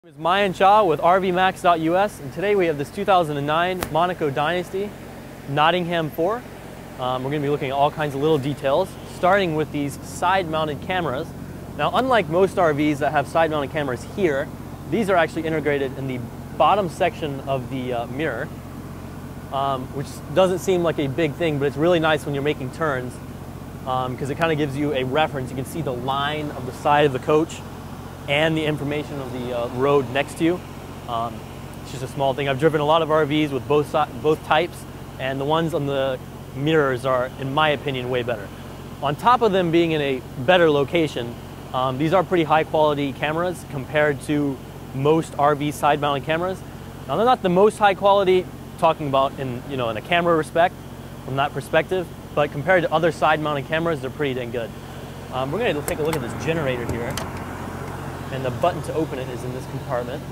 It's Mayan Cha with RVMax.us, and today we have this 2009 Monaco Dynasty Nottingham 4. We're going to be looking at all kinds of little details, starting with these side-mounted cameras. Now, unlike most RVs that have side-mounted cameras here, these are actually integrated in the bottom section of the mirror, which doesn't seem like a big thing, but it's really nice when you're making turns because it kind of gives you a reference. You can see the line of the side of the coach and the information of the road next to you. It's just a small thing. I've driven a lot of RVs with both types, and the ones on the mirrors are, in my opinion, way better. On top of them being in a better location, these are pretty high quality cameras compared to most RV side-mounted cameras. Now, they're not the most high quality, talking about in a camera respect, from that perspective, but compared to other side-mounted cameras, they're pretty dang good. We're going to take a look at this generator here. And the button to open it is in this compartment.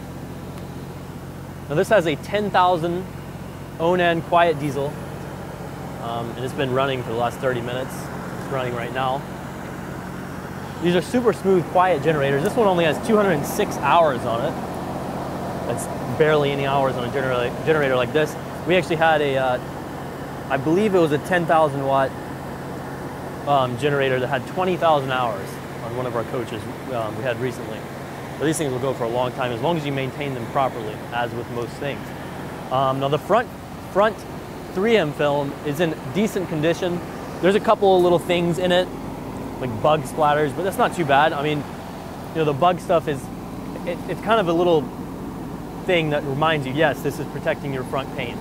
Now, this has a 10,000 Awning quiet diesel, and it's been running for the last 30 minutes. It's running right now. These are super smooth, quiet generators. This one only has 206 hours on it. That's barely any hours on a generator like this. We actually had a, I believe it was a 10,000 watt generator that had 20,000 hours on one of our coaches we had recently. So these things will go for a long time as long as you maintain them properly, as with most things. Now, the front 3M film is in decent condition. There's a couple of little things in it, like bug splatters, but that's not too bad. I mean, the bug stuff is, it's kind of a little thing that reminds you, yes, this is protecting your front paint.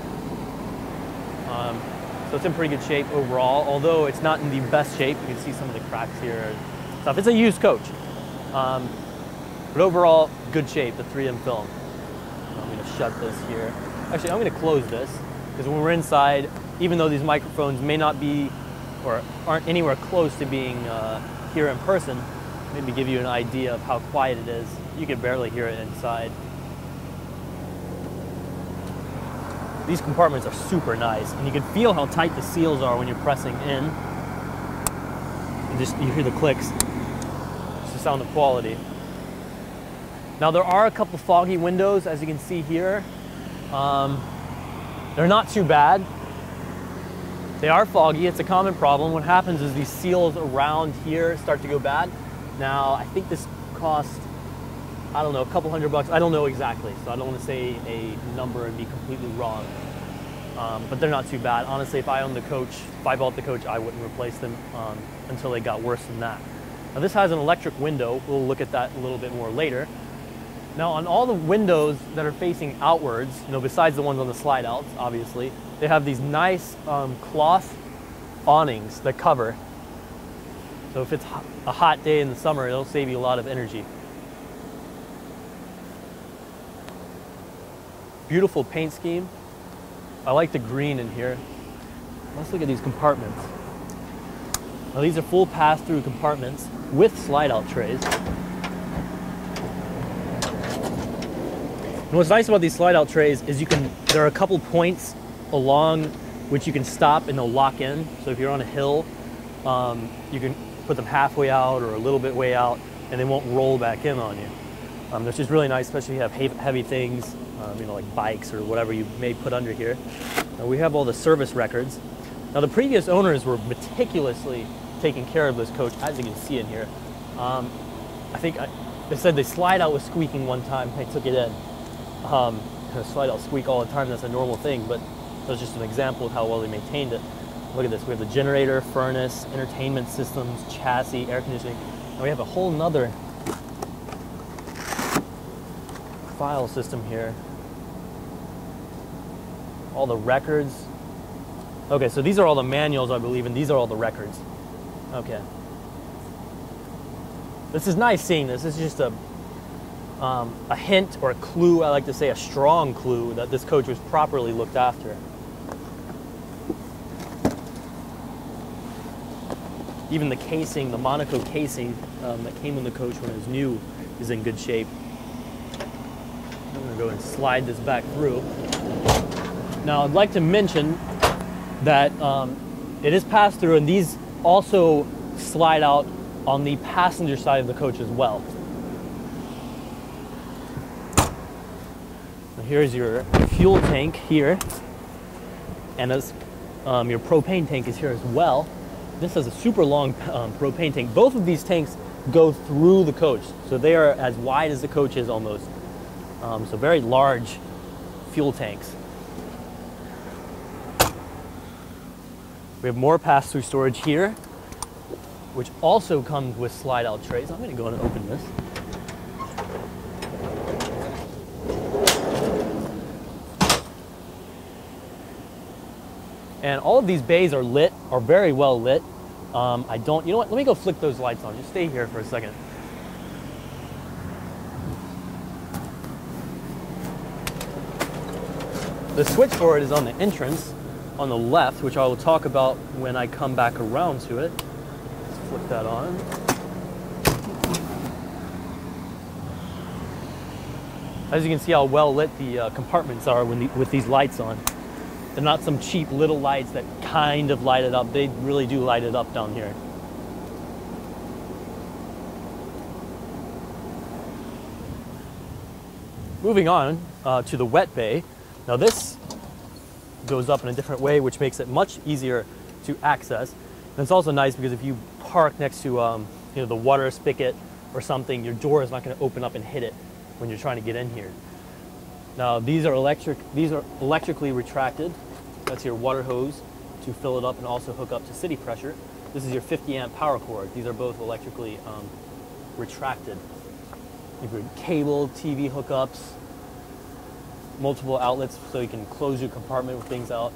So it's in pretty good shape overall, although it's not in the best shape. You can see some of the cracks here and stuff. It's a used coach. But overall, good shape, the 3M film. I'm going to shut this here. Actually, I'm going to close this, because when we're inside, even though these microphones may not be or aren't anywhere close to being here in person, maybe give you an idea of how quiet it is. You can barely hear it inside. These compartments are super nice, and you can feel how tight the seals are when you're pressing in. And you hear the clicks. It's the sound of quality. Now, there are a couple foggy windows, as you can see here. They're not too bad. They are foggy. It's a common problem. What happens is these seals around here start to go bad. Now, I think this cost, I don't know, a couple $100. I don't know exactly, so I don't want to say a number and be completely wrong. But they're not too bad. Honestly, if I owned the coach, if I bought the coach, I wouldn't replace them until they got worse than that. Now, this has an electric window. We'll look at that a little bit more later. Now, on all the windows that are facing outwards, besides the ones on the slide outs, obviously, they have these nice cloth awnings that cover. So if it's a hot day in the summer, it'll save you a lot of energy. Beautiful paint scheme. I like the green in here. Let's look at these compartments. Now, these are full pass-through compartments with slide-out trays. And what's nice about these slide-out trays is there are a couple points along which you can stop and they'll lock in. So if you're on a hill, you can put them halfway out or a little bit way out, and they won't roll back in on you. That's just really nice, especially if you have heavy things, like bikes or whatever you may put under here. Now, we have all the service records. Now, the previous owners were meticulously taking care of this coach, as you can see in here. I think they said the slide-out was squeaking one time. They took it in. Slide-out squeak all the time. That's a normal thing, but that's just an example of how well they maintained it. Look at this. We have the generator, furnace, entertainment systems, chassis, air conditioning. And we have a whole nother file system here. All the records. Okay, so these are all the manuals, I believe, and these are all the records. Okay. This is nice seeing this. This is just a hint or a clue, I like to say a strong clue, that this coach was properly looked after. Even the casing, the Monaco casing that came in the coach when it was new is in good shape. I'm going to go and slide this back through. Now, I'd like to mention that it is passed through, and these also slide out on the passenger side of the coach as well. Here's your fuel tank here, and as your propane tank is here as well. This has a super long propane tank. Both of these tanks go through the coach, so they are as wide as the coach is almost. So very large fuel tanks. We have more pass-through storage here, which also comes with slide-out trays. I'm going to go and open this. And all of these bays are lit, are very well lit. You know what, let me go flick those lights on. Just stay here for a second. The switchboard is on the entrance on the left, which I will talk about when I come back around to it. Let's flick that on. As you can see how well lit the compartments are with these lights on. They're not some cheap little lights that kind of light it up. They really do light it up down here. Moving on to the wet bay. Now this goes up in a different way, which makes it much easier to access. And it's also nice because if you park next to the water spigot or something, your door is not going to open up and hit it when you're trying to get in here. Now these are electrically retracted. That's your water hose to fill it up and also hook up to city pressure. This is your 50 amp power cord. These are both electrically retracted. You have cable, TV hookups, multiple outlets so you can close your compartment with things out.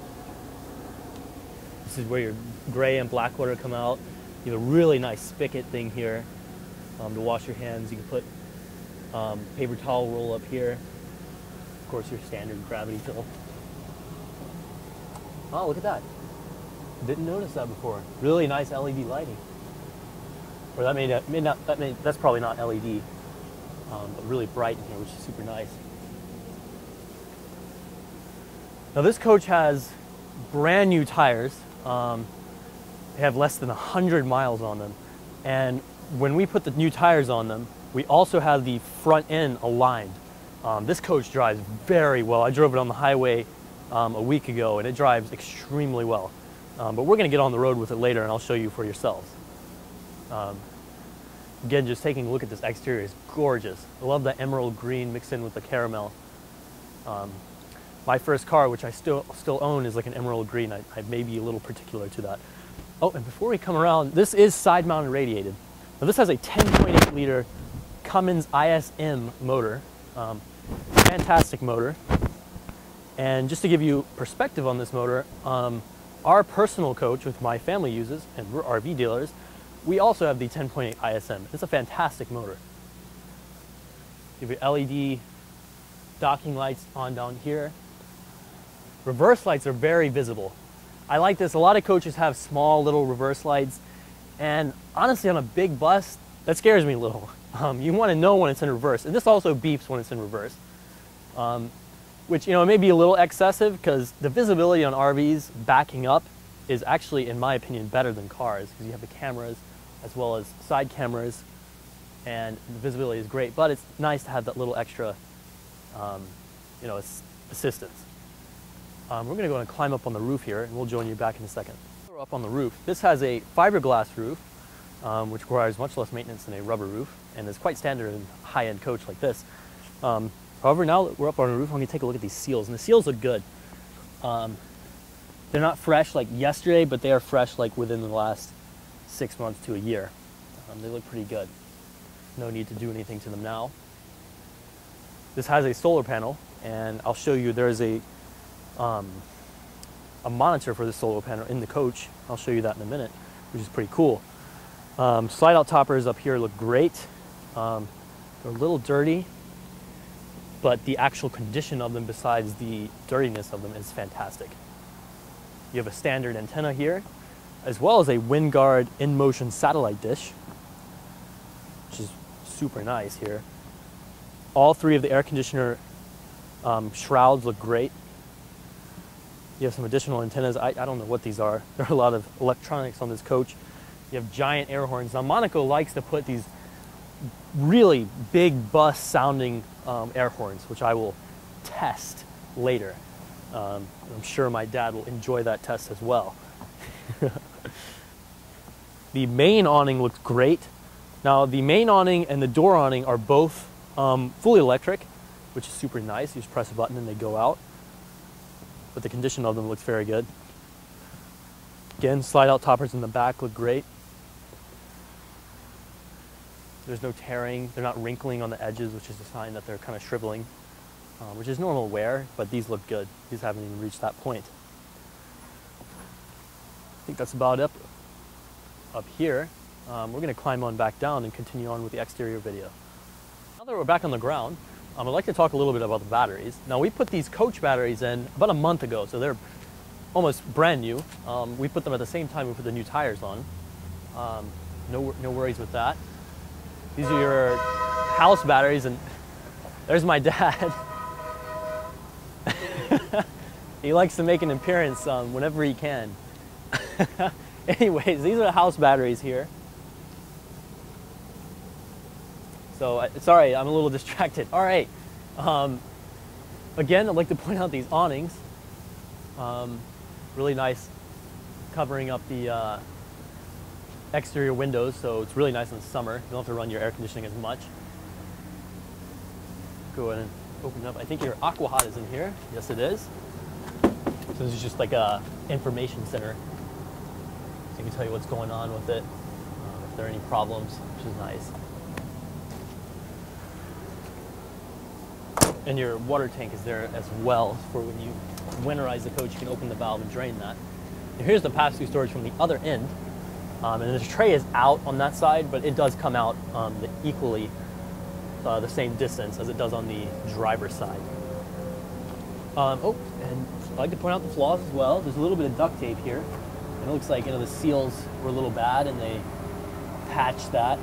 This is where your gray and black water come out. You have a really nice spigot thing here to wash your hands. You can put paper towel roll up here. Of course, your standard gravity fill. Oh, look at that. Didn't notice that before. Really nice LED lighting. Or that's probably not LED, but really bright in here, which is super nice. Now this coach has brand new tires. They have less than 100 miles on them. And when we put the new tires on them, we also have the front end aligned. This coach drives very well. I drove it on the highway a week ago, and it drives extremely well. But we're going to get on the road with it later, and I'll show you for yourselves. Again, just taking a look at this exterior is gorgeous. I love the emerald green mixed in with the caramel. My first car, which I still own, is like an emerald green. I may be a little particular to that. Oh, and before we come around, this is side-mounted radiated. Now this has a 10.8 liter Cummins ISM motor. Fantastic motor. And just to give you perspective on this motor, our personal coach, which my family uses, and we're RV dealers, we also have the 10.8 ISM. It's a fantastic motor. You have your LED docking lights on down here. Reverse lights are very visible. I like this. A lot of coaches have small little reverse lights, and honestly on a big bus, that scares me a little. You want to know when it's in reverse, and this also beeps when it's in reverse. Which, you know, may be a little excessive because the visibility on RVs backing up is actually, in my opinion, better than cars because you have the cameras as well as side cameras, and the visibility is great, but it's nice to have that little extra, assistance. We're going to go and climb up on the roof here, and we'll join you back in a second. We're up on the roof. This has a fiberglass roof, which requires much less maintenance than a rubber roof, and is quite standard in a high-end coach like this. However, now that we're up on the roof, I'm going to take a look at these seals, and the seals look good. They're not fresh like yesterday, but they are fresh like within the last 6 months to a year. They look pretty good. No need to do anything to them now. This has a solar panel, and I'll show you there's a monitor for the solar panel in the coach. I'll show you that in a minute, which is pretty cool. Slide out toppers up here look great. They're a little dirty, but the actual condition of them besides the dirtiness of them is fantastic. You have a standard antenna here, as well as a WindGuard in-motion satellite dish, which is super nice here. All three of the air conditioner shrouds look great. You have some additional antennas. I don't know what these are. There are a lot of electronics on this coach. You have giant air horns. Now Monaco likes to put these really big bus sounding air horns, which I will test later. I'm sure my dad will enjoy that test as well. The main awning looks great. Now the main awning and the door awning are both fully electric, which is super nice. You just press a button and they go out. But the condition of them looks very good. Again, slide out toppers in the back look great. There's no tearing. They're not wrinkling on the edges, which is a sign that they're kind of shriveling, which is normal wear, but these look good. These haven't even reached that point. I think that's about it up here. We're going to climb on back down and continue on with the exterior video. Now that we're back on the ground, I'd like to talk a little bit about the batteries. Now we put these coach batteries in about a month ago, so they're almost brand new. We put them at the same time we put the new tires on. No worries with that. These are your house batteries, and there's my dad. He likes to make an appearance whenever he can. Anyways, these are the house batteries here. So, sorry, I'm a little distracted. All right. Again, I'd like to point out these awnings. Really nice, covering up the exterior windows, so it's really nice in the summer. You don't have to run your air conditioning as much. Go ahead and open it up. I think your aqua hot is in here. Yes, it is. So this is just like a information center. So I can tell you what's going on with it, if there are any problems, which is nice. And your water tank is there as well for when you winterize the coach, you can open the valve and drain that. And here's the pass-through storage from the other end. And the tray is out on that side, but it does come out equally the same distance as it does on the driver's side. Oh, and I'd like to point out the flaws as well. There's a little bit of duct tape here. And it looks like, the seals were a little bad and they patched that.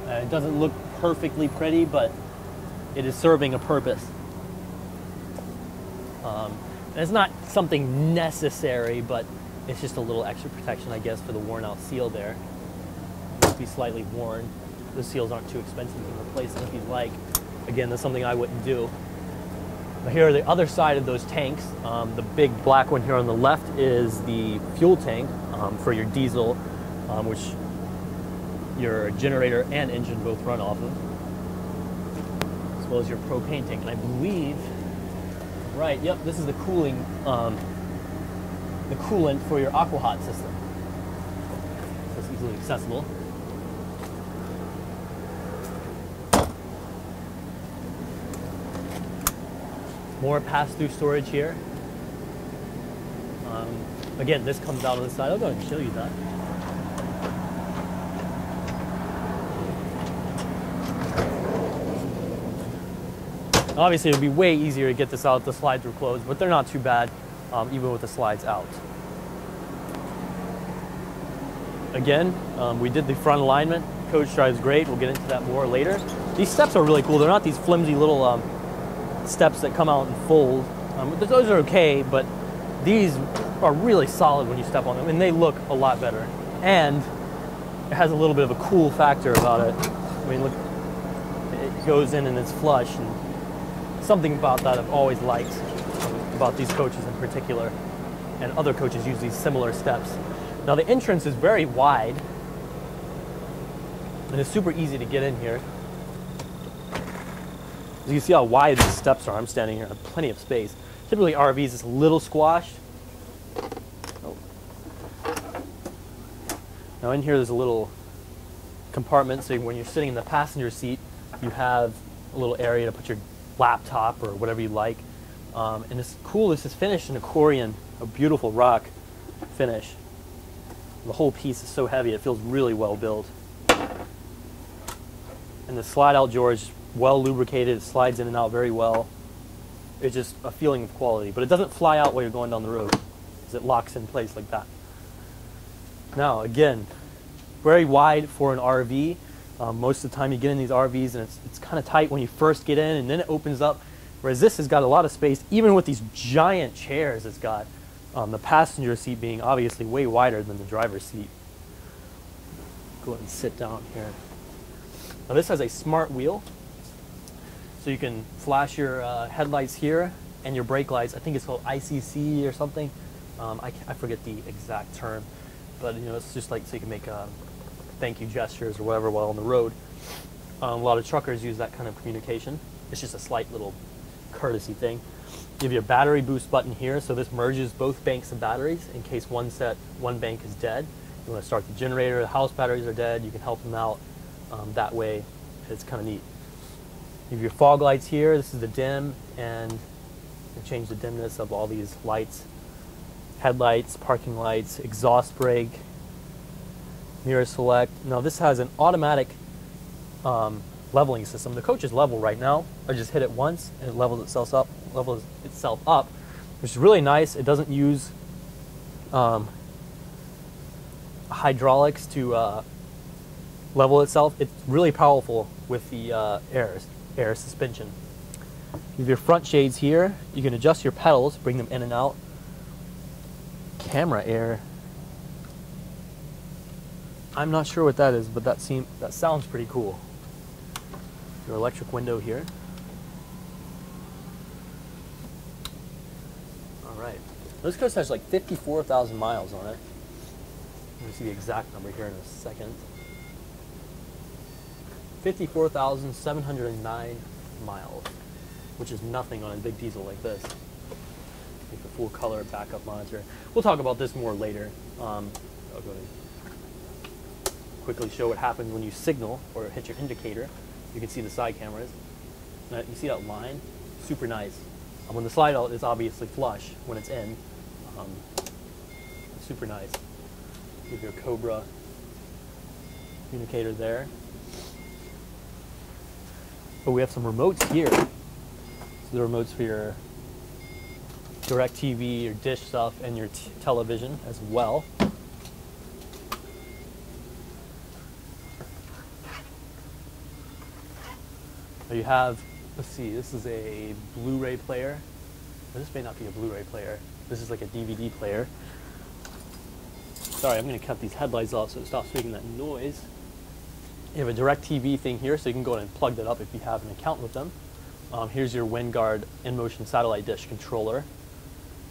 It doesn't look perfectly pretty, but it is serving a purpose. And it's not something necessary, but it's just a little extra protection, I guess, for the worn out seal there. It must be slightly worn. The seals aren't too expensive. You can replace them if you'd like. Again, that's something I wouldn't do. But here are the other side of those tanks. The big black one here on the left is the fuel tank for your diesel, which your generator and engine both run off of, as well as your propane tank. And I believe, right, yep, this is the cooling, the coolant for your aqua hot system. So it's easily accessible. More pass-through storage here. Again, this comes out on the side. I'll go ahead and show you that. Obviously, it would be way easier to get this out if the slides were closed, but they're not too bad, even with the slides out. Again, we did the front alignment. Coach drives great. We'll get into that more later. These steps are really cool. They're not these flimsy little steps that come out and fold. Those are okay, but these are really solid when you step on them, and they look a lot better. And it has a little bit of a cool factor about it. I mean, look, it goes in and it's flush, and something about that I've always liked about these coaches in particular, and other coaches use these similar steps. Now the entrance is very wide, and it's super easy to get in here. As you see how wide these steps are, I'm standing here, I have plenty of space. Typically RVs is a little squashed. Oh. Now in here there's a little compartment, so when you're sitting in the passenger seat, you have a little area to put your laptop or whatever you like. And it's cool, this is finished in a Corian, a beautiful rock finish. The whole piece is so heavy, it feels really well built. And the slide out drawer is well lubricated, it slides in and out very well. It's just a feeling of quality, but it doesn't fly out while you're going down the road, because it locks in place like that. Now again, very wide for an RV. Most of the time you get in these RVs and it's kind of tight when you first get in, and then it opens up, whereas this has got a lot of space. Even with these giant chairs it's got, the passenger seat being obviously way wider than the driver's seat. Go ahead and sit down here. Now this has a smart wheel. So you can flash your headlights here and your brake lights. I think it's called ICC or something. I forget the exact term, but it's just like so you can make thank you gestures or whatever while on the road. A lot of truckers use that kind of communication. It's just a slight little courtesy thing. You have your battery boost button here, so this merges both banks of batteries in case one bank is dead. You want to start the generator, the house batteries are dead, you can help them out that way. It's kind of neat. You have your fog lights here, this is the dim, and you change the dimness of all these lights. Headlights, parking lights, exhaust brake, mirror select. Now this has an automatic leveling system. The coach is level right now. I just hit it once and it levels itself up, which is really nice. It doesn't use hydraulics to level itself. It's really powerful with the air suspension. You have your front shades here. You can adjust your pedals, bring them in and out. Camera air. I'm not sure what that is, but that sounds pretty cool. Your electric window here. All right. This coach has like 54,000 miles on it. Let me see the exact number here in a second. 54,709 miles, which is nothing on a big diesel like this. Take the full color backup monitor. We'll talk about this more later. I'll go ahead. Quickly show what happens when you signal or hit your indicator. You can see the side cameras. Now, you see that line? Super nice. When the slide out is obviously flush when it's in. Super nice. With your Cobra communicator there. But we have some remotes here. So the remotes for your DirecTV, your dish stuff, and your television as well. You have, let's see, this is a Blu-ray player. This may not be a Blu-ray player. This is like a DVD player. Sorry, I'm going to cut these headlights off so it stops making that noise. You have a DirecTV thing here, so you can go ahead and plug that up if you have an account with them. Here's your WindGuard in-motion satellite dish controller,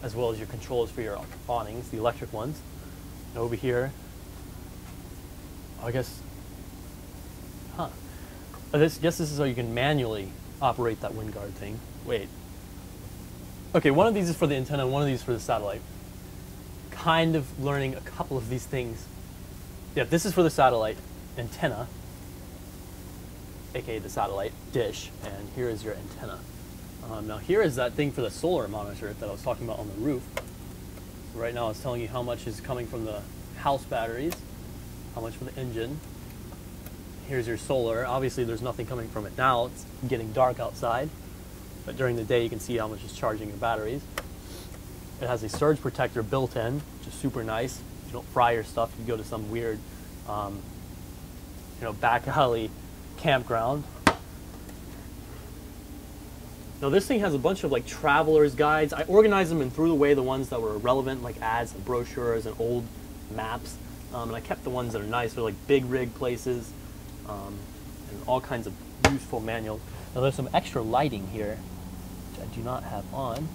as well as your controls for your awnings, the electric ones. And over here, I guess, this is so you can manually operate that WindGuard thing. Wait. Okay, one of these is for the antenna, one of these for the satellite. Kind of learning a couple of these things. Yeah, this is for the satellite antenna, aka the satellite dish, and here is your antenna. Now here is that thing for the solar monitor that I was talking about on the roof. So right now it's telling you how much is coming from the house batteries, how much from the engine. Here's your solar. Obviously there's nothing coming from it now. It's getting dark outside. But during the day you can see how much is charging your batteries. It has a surge protector built in, which is super nice. You don't fry your stuff. You go to some weird back alley campground. Now this thing has a bunch of like traveler's guides. I organized them and threw away the ones that were relevant, like ads and brochures and old maps. And I kept the ones that are nice. They're like big rig places. And all kinds of useful manuals. Now there's some extra lighting here, which I do not have on.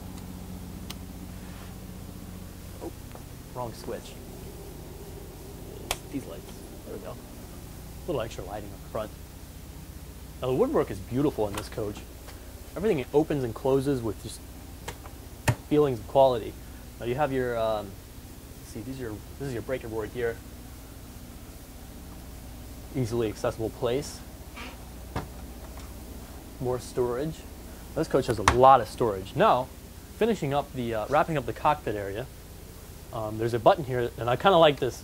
Oh, wrong switch. These lights. There we go. A little extra lighting up front. Now the woodwork is beautiful in this coach. Everything opens and closes with just feelings of quality. Now you have your, let's see, this is your breaker board here. Easily accessible place. More storage. This coach has a lot of storage. Now, finishing up the, wrapping up the cockpit area, there's a button here, and I kind of like the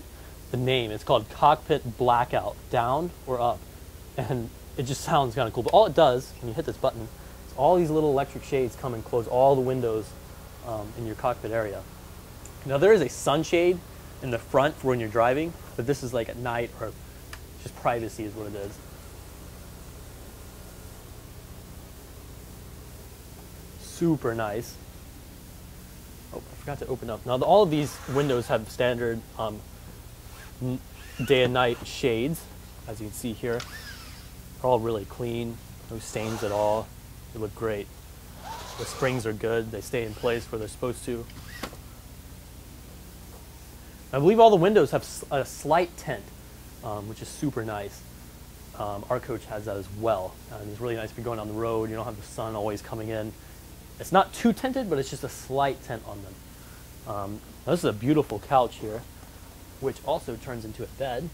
name. It's called Cockpit Blackout, down or up. And it just sounds kind of cool. But all it does, when you hit this button, is all these little electric shades come and close all the windows in your cockpit area. Now there is a sunshade in the front for when you're driving, but this is like at night, or just privacy is what it is. Super nice. Oh, I forgot to open up. Now all of these windows have standard day and night shades, as you can see here. They're all really clean, no stains at all. They look great. The springs are good. They stay in place where they're supposed to. I believe all the windows have a slight tint, which is super nice. Our coach has that as well. And it's really nice if you're going down the road. You don't have the sun always coming in. It's not too tinted, but it's just a slight tint on them. Now this is a beautiful couch here, which also turns into a bed.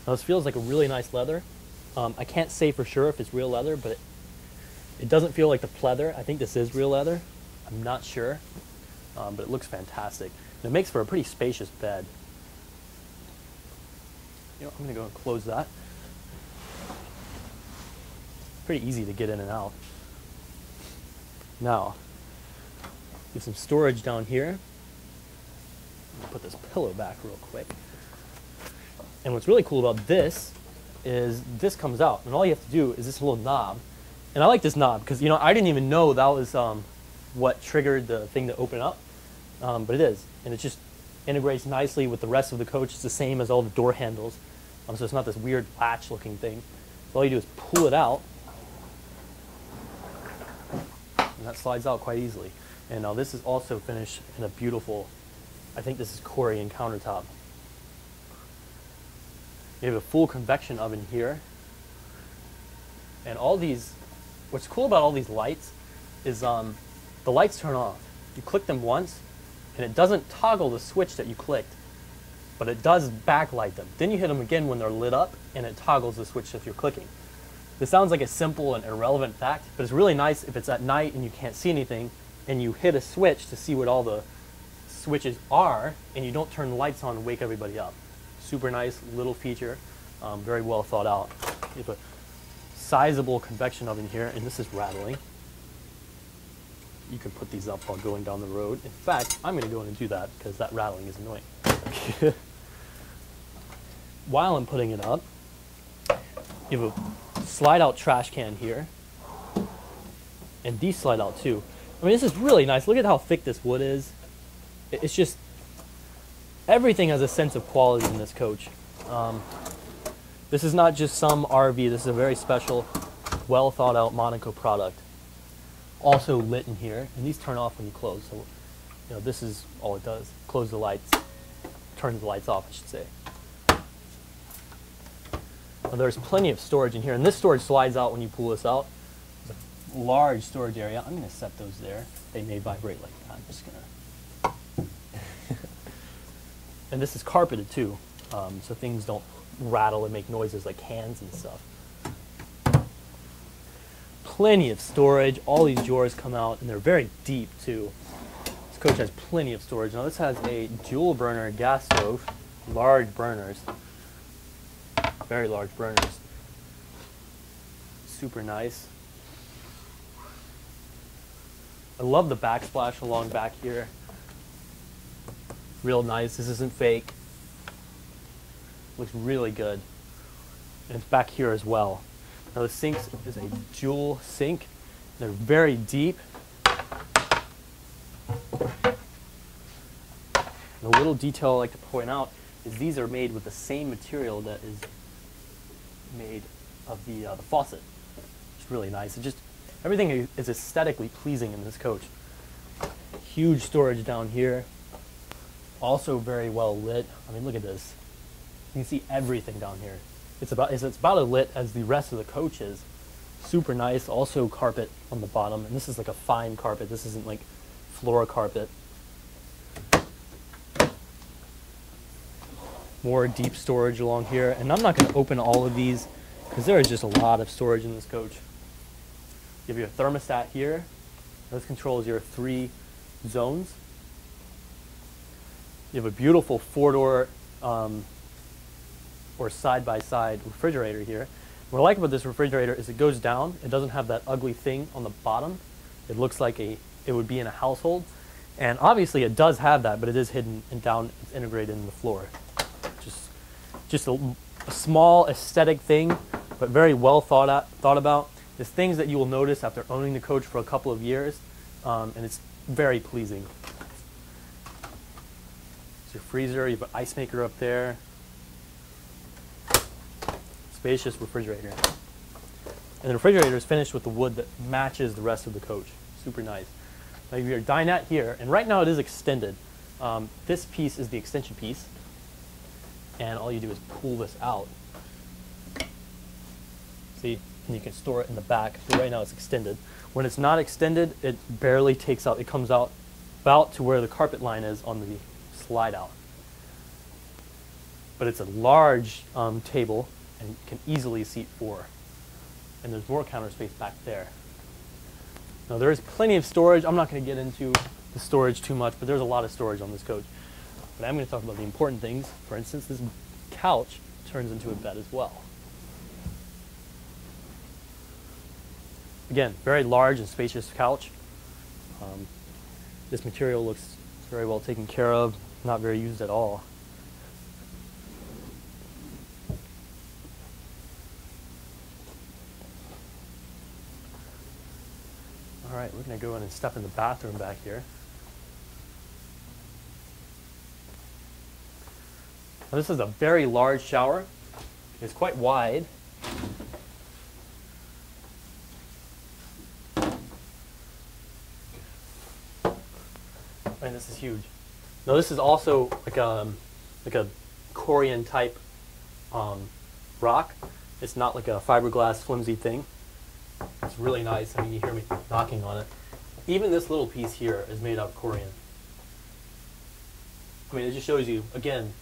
Now this feels like a really nice leather. I can't say for sure if it's real leather, but it doesn't feel like the pleather. I think this is real leather. I'm not sure, but it looks fantastic. And it makes for a pretty spacious bed. You know, I'm gonna go and close that. Pretty easy to get in and out. Now, we have some storage down here. Put this pillow back real quick. And what's really cool about this is this comes out, and all you have to do is this little knob. And I like this knob because, you know, I didn't even know that was what triggered the thing to open up, but it is. And it just integrates nicely with the rest of the coach. It's the same as all the door handles, so it's not this weird latch-looking thing. So all you do is pull it out, and that slides out quite easily. And now this is also finished in a beautiful, I think this is Corian countertop. You have a full convection oven here. And all these, what's cool about all these lights is the lights turn off. You click them once, and it doesn't toggle the switch that you clicked, but it does backlight them. Then you hit them again when they're lit up, and it toggles the switch that you're clicking. This sounds like a simple and irrelevant fact, but it's really nice if it's at night and you can't see anything, and you hit a switch to see what all the switches are, and you don't turn the lights on and wake everybody up. Super nice little feature, very well thought out. You have a sizable convection oven here, and this is rattling. You can put these up while going down the road. In fact, I'm going to go in and do that because that rattling is annoying. While I'm putting it up, you have a slide-out trash can here, and these slide out too. I mean, this is really nice. Look at how thick this wood is. It's just, everything has a sense of quality in this coach. This is not just some RV. This is a very special, well thought out Monaco product. Also lit in here, and these turn off when you close. So, you know, this is all it does. Close the lights, turns the lights off, I should say. Now, there's plenty of storage in here, and this storage slides out when you pull this out. There's a large storage area. I'm going to set those there. They may vibrate like that. I'm just going to. And this is carpeted too, so things don't rattle and make noises like hands and stuff. Plenty of storage. All these drawers come out, and they're very deep too. This coach has plenty of storage. Now this has a dual burner gas stove, large burners, very large burners. Super nice. I love the backsplash along back here. Real nice. This isn't fake. Looks really good. And it's back here as well. Now the sink is a dual sink. They're very deep. The little detail I like to point out is these are made with the same material that is made of the faucet. It's really nice. It just, everything is aesthetically pleasing in this coach. Huge storage down here. Also very well lit. I mean, look at this. You can see everything down here. It's about as lit as the rest of the coach is. Super nice. Also carpet on the bottom, and this is like a fine carpet. This isn't like floor carpet. More deep storage along here, and I'm not going to open all of these because there is just a lot of storage in this coach. You have your thermostat here. This controls your 3 zones. You have a beautiful 4-door or side-by-side refrigerator here. What I like about this refrigerator is it goes down. It doesn't have that ugly thing on the bottom. It looks like it would be in a household. And obviously it does have that, but it is hidden and down. It's integrated in the floor. Just a small aesthetic thing, but very well thought about. There's things that you will notice after owning the coach for a couple of years, and it's very pleasing. Your freezer, you have an ice maker up there. spacious refrigerator. And the refrigerator is finished with the wood that matches the rest of the coach. Super nice. Now you have your dinette here, and right now it is extended. This piece is the extension piece, and all you do is pull this out. See, and you can store it in the back, but right now it's extended. When it's not extended, it barely takes out, it comes out about to where the carpet line is on the slide out. But it's a large table and can easily seat 4. And there's more counter space back there. Now there is plenty of storage. I'm not going to get into the storage too much, but there's a lot of storage on this coach. But I'm going to talk about the important things. For instance, this couch turns into a bed as well. Again, very large and spacious couch. This material looks very well taken care of, not very used at all. All right, we're going to go in and step in the bathroom back here. Now, this is a very large shower. It's quite wide. And this is huge. Now this is also like a Korean type rock. It's not like a fiberglass flimsy thing. It's really nice. I mean, you hear me knocking on it. Even this little piece here is made out of Korean. I mean, it just shows you, again,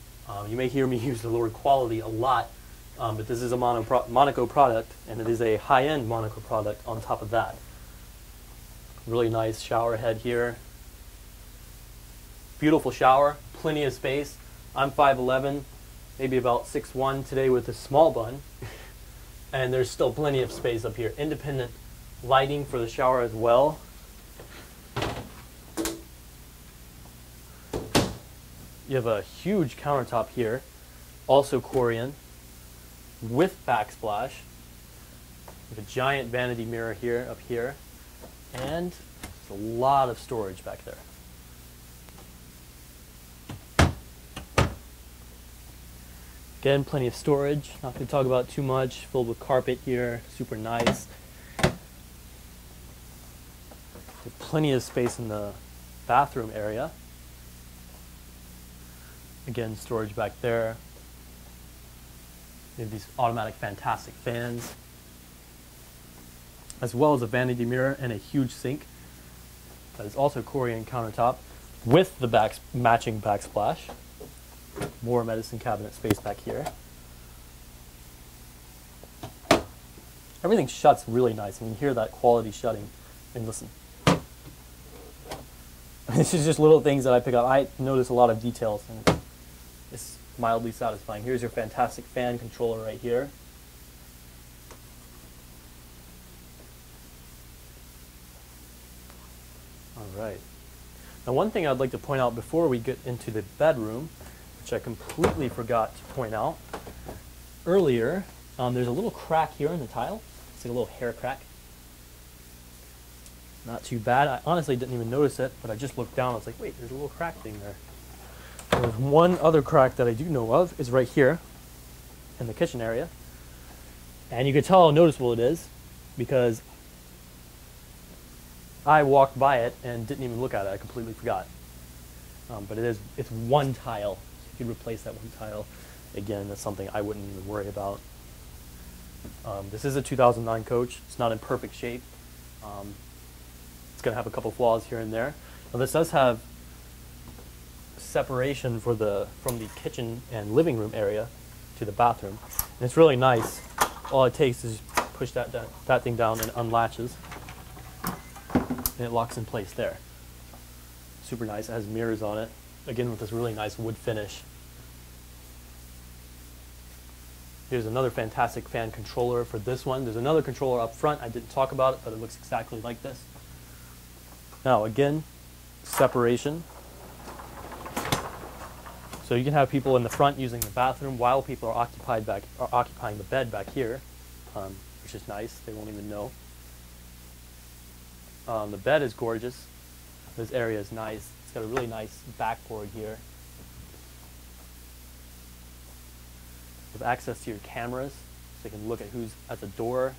you may hear me use the word quality a lot, but this is a Monaco product, and it is a high-end Monaco product on top of that. Really nice shower head here. Beautiful shower, plenty of space. I'm 5'11", maybe about 6'1" today with a small bun. And there's still plenty of space up here. Independent lighting for the shower as well. You have a huge countertop here, also Korean, with backsplash. You have a giant vanity mirror here, up here, and there's a lot of storage back there. Again, plenty of storage, not going to talk about too much, filled with carpet here, super nice. Plenty of space in the bathroom area. Again, storage back there. You have these automatic fantastic fans, as well as a vanity mirror and a huge sink. That is also Korean countertop with the matching backsplash. More medicine cabinet space back here. Everything shuts really nice. I mean, you hear that quality shutting. And listen. This is just little things that I pick up. I notice a lot of details, and it's mildly satisfying. Here's your fantastic fan controller right here. All right. Now, one thing I'd like to point out before we get into the bedroom, which I completely forgot to point out earlier, there's a little crack here in the tile. It's like a little hair crack. Not too bad. I honestly didn't even notice it, but I just looked down. I was like, wait, there's a little crack thing there. There's one other crack that I do know of is right here in the kitchen area. And you can tell how noticeable it is because I walked by it and didn't even look at it. I completely forgot. But it's one tile. If you replace that one tile, again, that's something I wouldn't even worry about. This is a 2009 coach. It's not in perfect shape. It's going to have a couple flaws here and there. Now this does have separation from the kitchen and living room area to the bathroom. And it's really nice. All it takes is push that thing down and it unlatches. And it locks in place there. Super nice. It has mirrors on it. Again, with this really nice wood finish. Here's another fantastic fan controller for this one. There's another controller up front. I didn't talk about it, but it looks exactly like this. Now, again, separation. So you can have people in the front using the bathroom while people are occupying the bed back here, which is nice. They won't even know. The bed is gorgeous. This area is nice. It's got a really nice backboard here. You have access to your cameras. so you can look at who's at the door,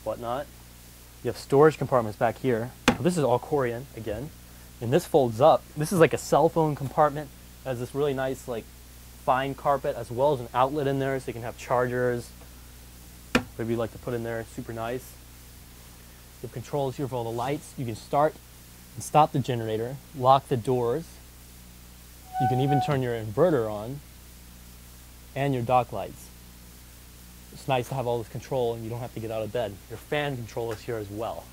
whatnot. You have storage compartments back here. This is all Corian again, and this folds up. This is like a cell phone compartment. It has this really nice like fine carpet as well as an outlet in there, so you can have chargers, whatever you'd like to put in there. Super nice. You have controls here for all the lights. You can start and stop the generator, lock the doors. You can even turn your inverter on and your dock lights. It's nice to have all this control and you don't have to get out of bed. Your fan control is here as well.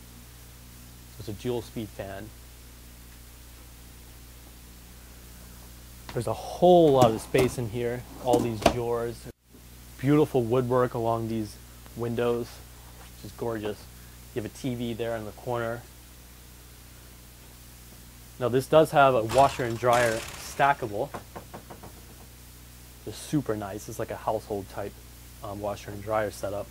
It's a dual speed fan. There's a whole lot of space in here, all these drawers. Beautiful woodwork along these windows, which is gorgeous. You have a TV there in the corner. Now this does have a washer and dryer stackable. It's super nice. It's like a household type washer and dryer setup.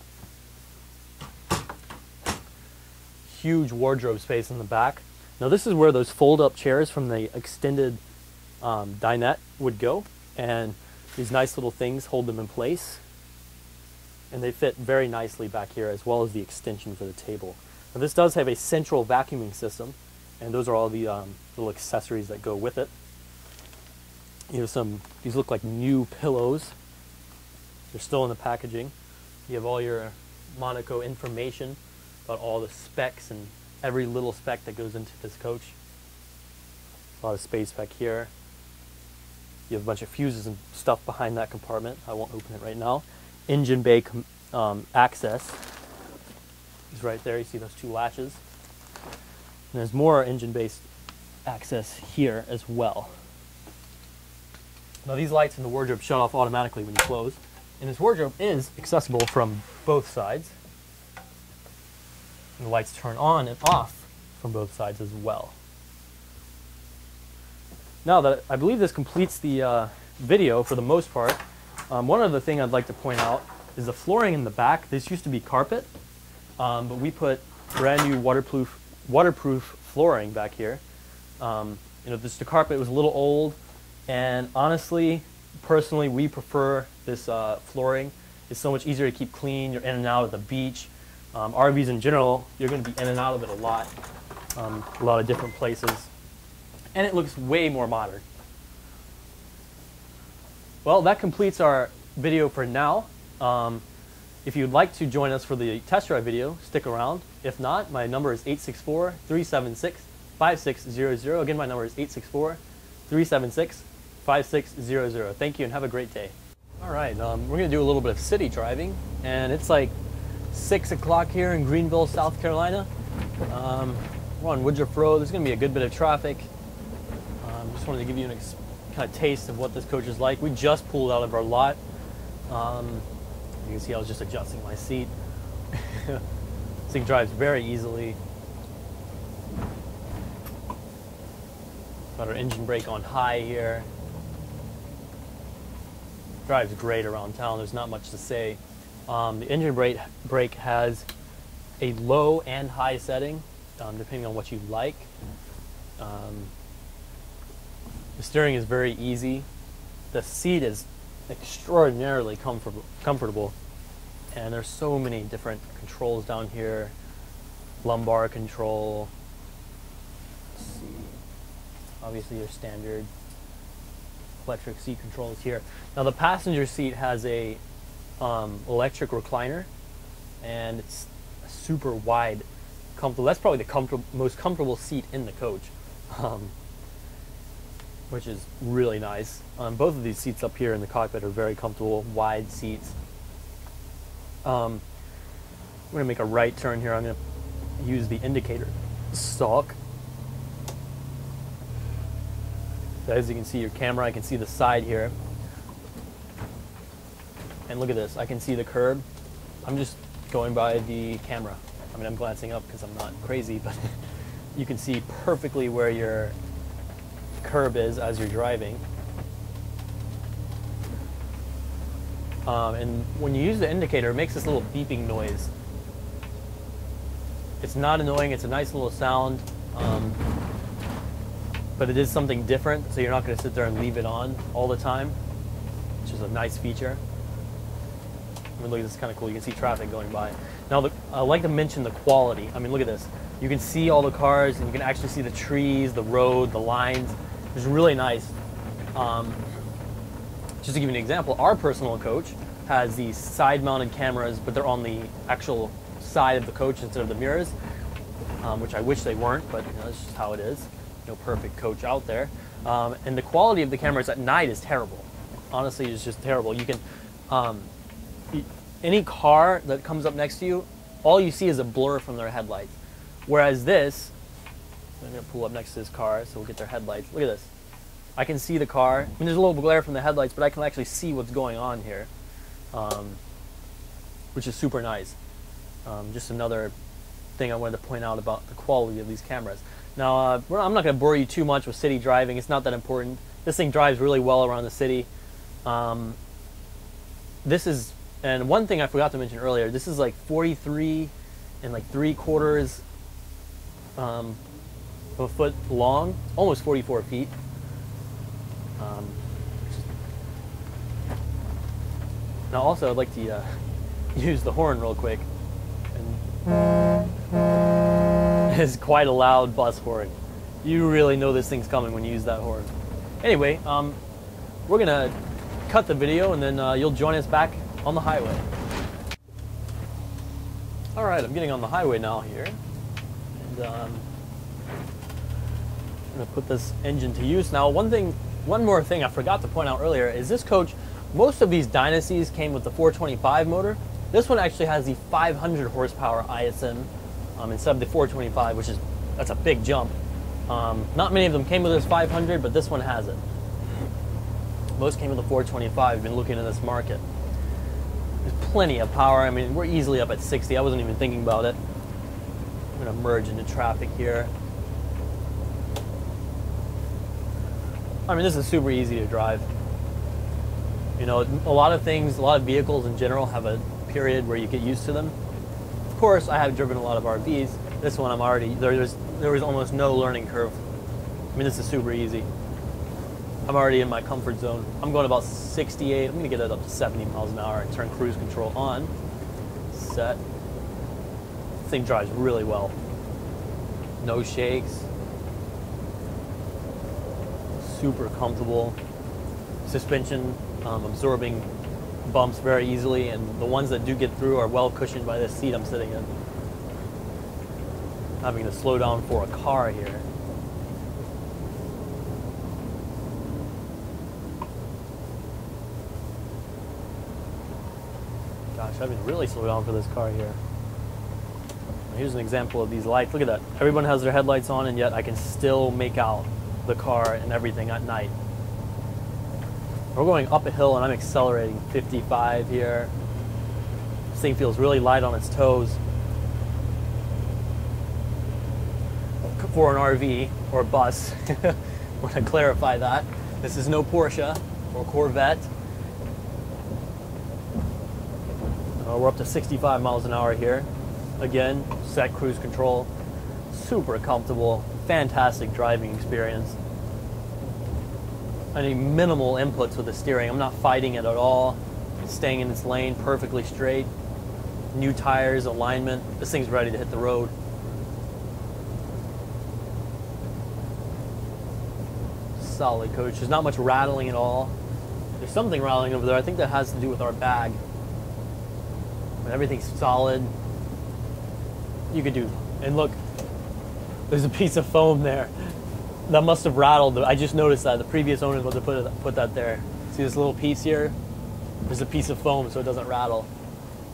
Huge wardrobe space in the back. Now this is where those fold-up chairs from the extended dinette would go, and these nice little things hold them in place, and they fit very nicely back here, as well as the extension for the table. Now this does have a central vacuuming system, and those are all the little accessories that go with it. You have these look like new pillows. They're still in the packaging. You have all your Monaco information about all the specs and every little spec that goes into this coach. A lot of space back here. You have a bunch of fuses and stuff behind that compartment. I won't open it right now. Engine bay access is right there. You see those two latches. And there's more engine-based access here as well. Now these lights in the wardrobe shut off automatically when you close. And this wardrobe is accessible from both sides. And the lights turn on and off from both sides as well. Now that I believe this completes the video for the most part, one other thing I'd like to point out is the flooring in the back. This used to be carpet, but we put brand new waterproof flooring back here. The carpet was a little old, and honestly, personally, we prefer this flooring. It's so much easier to keep clean. You're in and out at the beach. RVs in general, you're going to be in and out of it a lot of different places. And it looks way more modern. Well, that completes our video for now. If you'd like to join us for the test drive video, stick around. If not, my number is 864-376-5600. Again, my number is 864-376-5600. Thank you and have a great day. All right, we're going to do a little bit of city driving, and it's like 6 o'clock here in Greenville, South Carolina. We're on Woodruff Road. There's going to be a good bit of traffic. Just wanted to give you an kind of taste of what this coach is like. We just pulled out of our lot. You can see I was just adjusting my seat. This thing drives very easily. Got our engine brake on high here. Drives great around town. There's not much to say. The engine brake has a low and high setting, depending on what you like. The steering is very easy. The seat is extraordinarily comfortable. And there's so many different controls down here. Lumbar control. Let's see. Obviously your standard electric seat controls here. Now the passenger seat has a electric recliner, and it's a super wide, comfortable. That's probably the most comfortable seat in the coach. Which is really nice. Both of these seats up here in the cockpit are very comfortable, wide seats. I'm going to make a right turn here. I'm going to use the indicator stalk. So as you can see your camera, I can see the side here. And look at this, I can see the curb. I'm just going by the camera. I mean, I'm glancing up because I'm not crazy, but you can see perfectly where your curb is as you're driving. And when you use the indicator, it makes this little beeping noise. It's not annoying, it's a nice little sound, but it is something different, so you're not going to sit there and leave it on all the time, which is a nice feature. mean, look, this is kind of cool. You can see traffic going by. Now, I like to mention the quality. I mean, look at this. You can see all the cars, and you can actually see the trees, the road, the lines. It's really nice. Just to give you an example, our personal coach has these side-mounted cameras, but they're on the actual side of the coach instead of the mirrors, which I wish they weren't, but you know, that's just how it is. No perfect coach out there. And the quality of the cameras at night is terrible. Honestly, it's just terrible. You can, any car that comes up next to you, all you see is a blur from their headlights. Whereas this, I'm going to pull up next to this car so we'll get their headlights. Look at this. I can see the car. I mean, there's a little glare from the headlights, but I can actually see what's going on here, which is super nice. Just another thing I wanted to point out about the quality of these cameras. Now, I'm not going to bore you too much with city driving. It's not that important. This thing drives really well around the city. This is, and one thing I forgot to mention earlier, this is like 43 and like 3/4 of a foot long, almost 44 feet. Now also I'd like to use the horn real quick. It's quite a loud bus horn. You really know this thing's coming when you use that horn. Anyway, we're gonna cut the video and then you'll join us back on the highway. All right, I'm getting on the highway now here. And I'm gonna put this engine to use. Now, one more thing I forgot to point out earlier is this coach, most of these Dynasties came with the 425 motor. This one actually has the 500 horsepower ISM instead of the 425, that's a big jump. Not many of them came with this 500, but this one has it. Most came with the 425. I've been looking in this market. There's plenty of power. I mean, we're easily up at 60. I wasn't even thinking about it. I'm gonna merge into traffic here. I mean, this is super easy to drive. You know, a lot of vehicles in general have a period where you get used to them. Of course, I have driven a lot of RVs. This one there was almost no learning curve. I mean, this is super easy. I'm already in my comfort zone. I'm going about 68. I'm gonna get it up to 70 miles an hour and turn cruise control on. Set. This thing drives really well. No shakes. Super comfortable. Suspension absorbing bumps very easily, and the ones that do get through are well cushioned by this seat I'm sitting in. Having to slow down for a car here. Gosh, I mean, really slow down for this car here. Here's an example of these lights. Look at that. Everyone has their headlights on, and yet I can still make out the car and everything at night. We're going up a hill, and I'm accelerating 55 here. This thing feels really light on its toes. For an RV or bus, I want to clarify that. This is no Porsche or Corvette. We're up to 65 miles an hour here. Again, set cruise control. Super comfortable, fantastic driving experience. I need minimal inputs with the steering. I'm not fighting it at all. It's staying in its lane perfectly straight. New tires, alignment. This thing's ready to hit the road. Solid coach. There's not much rattling at all. There's something rattling over there. I think that has to do with our bag. But everything's solid. You could do, and look, there's a piece of foam there. That must have rattled. I just noticed that. The previous owners must have put that there. See this little piece here? There's a piece of foam so it doesn't rattle.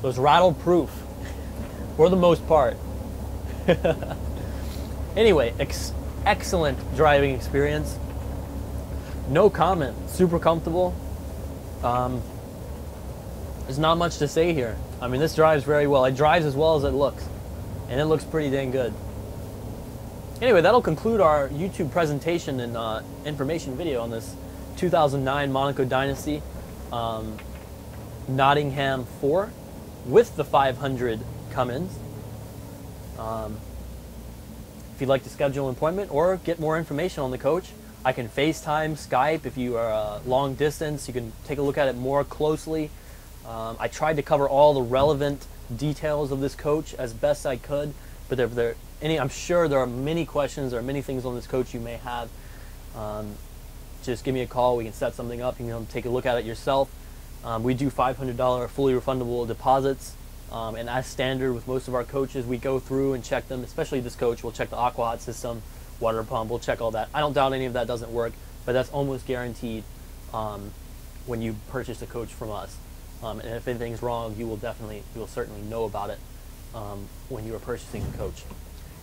So it's rattle proof, for the most part. Anyway, excellent driving experience. No comment. Super comfortable. There's not much to say here. I mean, this drives very well. It drives as well as it looks. And it looks pretty dang good. Anyway, that'll conclude our YouTube presentation and information video on this 2009 Monaco Dynasty Nottingham 4 with the 500 come-ins. If you'd like to schedule an appointment or get more information on the coach, I can FaceTime, Skype. If you are long distance, you can take a look at it more closely. I tried to cover all the relevant details of this coach as best I could, but if there are any, I'm sure there are many questions, there are many things on this coach you may have. Just give me a call. We can set something up. You can take a look at it yourself. We do $500 fully refundable deposits, and as standard with most of our coaches, we go through and check them, especially this coach. We'll check the aqua hot system, water pump, we'll check all that. I don't doubt any of that doesn't work, but that's almost guaranteed when you purchase a coach from us. And if anything's wrong, you will certainly know about it when you are purchasing a coach.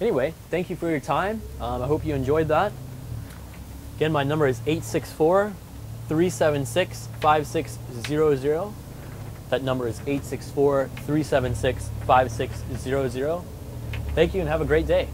Anyway, thank you for your time. I hope you enjoyed that. Again, my number is 864-376-5600. That number is 864-376-5600. Thank you and have a great day.